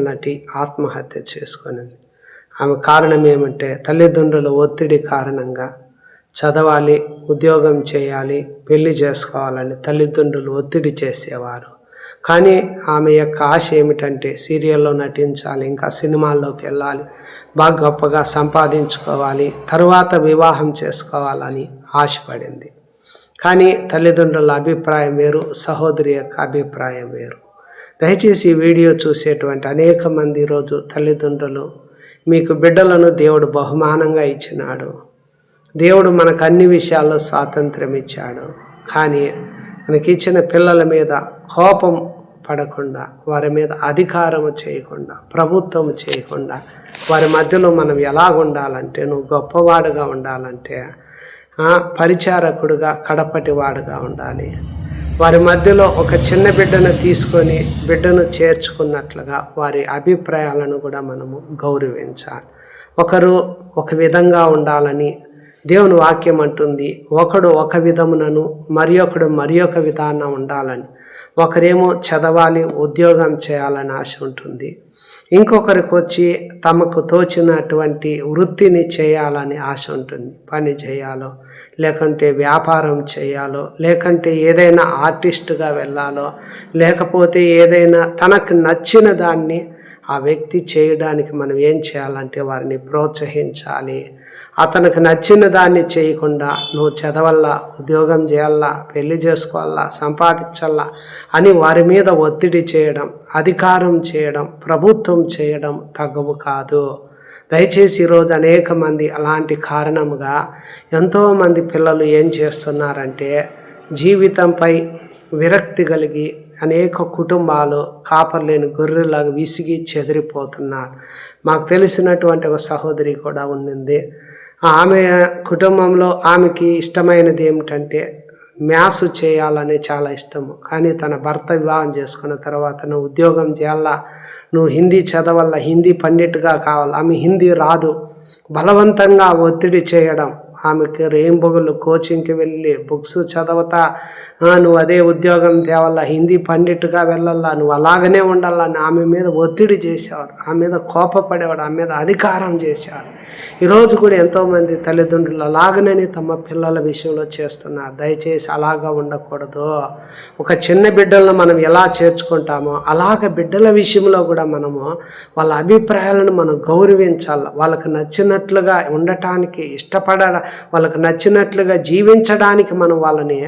నటి ఆత్మహత్య చేసుకునింది. ఆమె కారణం ఏమంటే తల్లిదండ్రుల ఒత్తిడి కారణంగా చదవాలి, ఉద్యోగం చేయాలి, పెళ్లి చేసుకోవాలని తల్లిదండ్రులు ఒత్తిడి చేసేవారు. కానీ ఆమె యొక్క ఆశ ఏమిటంటే సీరియల్లో నటించాలి, ఇంకా సినిమాల్లోకి వెళ్ళాలి, బాగా గొప్పగా సంపాదించుకోవాలి, తరువాత వివాహం చేసుకోవాలని ఆశపడింది. కానీ తల్లిదండ్రుల అభిప్రాయం వేరు, సహోదరి యొక్క అభిప్రాయం వేరు. దయచేసి ఈ వీడియో చూసేటువంటి అనేక మంది ఈరోజు తల్లిదండ్రులు, మీకు బిడ్డలను దేవుడు బహుమానంగా ఇచ్చినాడు, దేవుడు మనకు అన్ని విషయాల్లో స్వాతంత్రం ఇచ్చాడు, కానీ మనకి ఇచ్చిన పిల్లల మీద కోపం పడకుండా, వారి మీద అధికారము చేయకుండా, ప్రభుత్వం చేయకుండా, వారి మధ్యలో మనం ఎలాగుండాలంటే, నువ్వు గొప్పవాడుగా ఉండాలంటే పరిచారకుడుగా కడపటివాడుగా ఉండాలి. వారి మధ్యలో ఒక చిన్న బిడ్డను తీసుకొని బిడ్డను చేర్చుకున్నట్లుగా వారి అభిప్రాయాలను కూడా మనము గౌరవించాలి. ఒకరు ఒక విధంగా ఉండాలని దేవుని వాక్యం అంటుంది. ఒకడు ఒక విధమునను మరి ఒక విధానం ఉండాలని. ఒకరేమో చదవాలి, ఉద్యోగం చేయాలని ఆశ ఉంటుంది. ఇంకొకరికి వచ్చి తమకు తోచినటువంటి వృత్తిని చేయాలని ఆశ ఉంటుంది. పని చేయాలో, లేకుంటే వ్యాపారం చేయాలో, లేకుంటే ఏదైనా ఆర్టిస్టుగా వెళ్ళాలో, లేకపోతే ఏదైనా తనకు నచ్చిన దాన్ని ఆ వ్యక్తి చేయడానికి మనం ఏం చేయాలంటే వారిని ప్రోత్సహించాలి. అతనికి నచ్చిన దాన్ని చేయకుండా నువ్వు చదవల్లా, ఉద్యోగం చేయాలా, పెళ్లి చేసుకోవాలా, సంపాదించాలా అని వారి మీద ఒత్తిడి చేయడం, అధికారం చేయడం, ప్రభుత్వం చేయడం తగవు కాదు. దయచేసి ఈరోజు అనేక మంది అలాంటి కారణముగా ఎంతోమంది పిల్లలు ఏం చేస్తున్నారంటే జీవితంపై విరక్తి కలిగి అనేక కుటుంబాలు కాపర్లేని గొర్రెలాగా విసిగి చెదిరిపోతున్నారు. మాకు తెలిసినటువంటి ఒక సహోదరి కూడా ఉన్నింది. ఆమె కుటుంబంలో ఆమెకి ఇష్టమైనది ఏమిటంటే మ్యాథ్స్ చేయాలని చాలా ఇష్టము. కానీ తన భర్త వివాహం చేసుకున్న తర్వాత నువ్వు ఉద్యోగం చేయాలా, నువ్వు హిందీ చదవాలా, హిందీ పండిట్గా కావాలి. ఆమె హిందీ రాదు, బలవంతంగా ఒత్తిడి చేయడం. ఆమెకి రేయింబొగులు కోచింగ్కి వెళ్ళి బుక్స్ చదవతా, నువ్వు అదే ఉద్యోగం తేవాలా, హిందీ పండిట్గా వెళ్ళాలా, నువ్వు అలాగనే ఉండాలని ఆమె మీద ఒత్తిడి చేసేవారు, ఆమె మీద కోపపడేవాడు, ఆమె మీద అధికారం చేసేవాడు. ఈరోజు కూడా ఎంతోమంది తల్లిదండ్రులు అలాగనే తమ పిల్లల విషయంలో చేస్తున్నారు. దయచేసి అలాగా ఉండకూడదు. ఒక చిన్న బిడ్డలను మనం ఎలా చేర్చుకుంటామో అలాగ బిడ్డల విషయంలో కూడా మనము వాళ్ళ అభిప్రాయాలను మనం గౌరవించాలి. వాళ్ళకు నచ్చినట్లుగా ఉండటానికి వాళ్ళకు నచ్చినట్లుగా జీవించడానికి మనం వాళ్ళని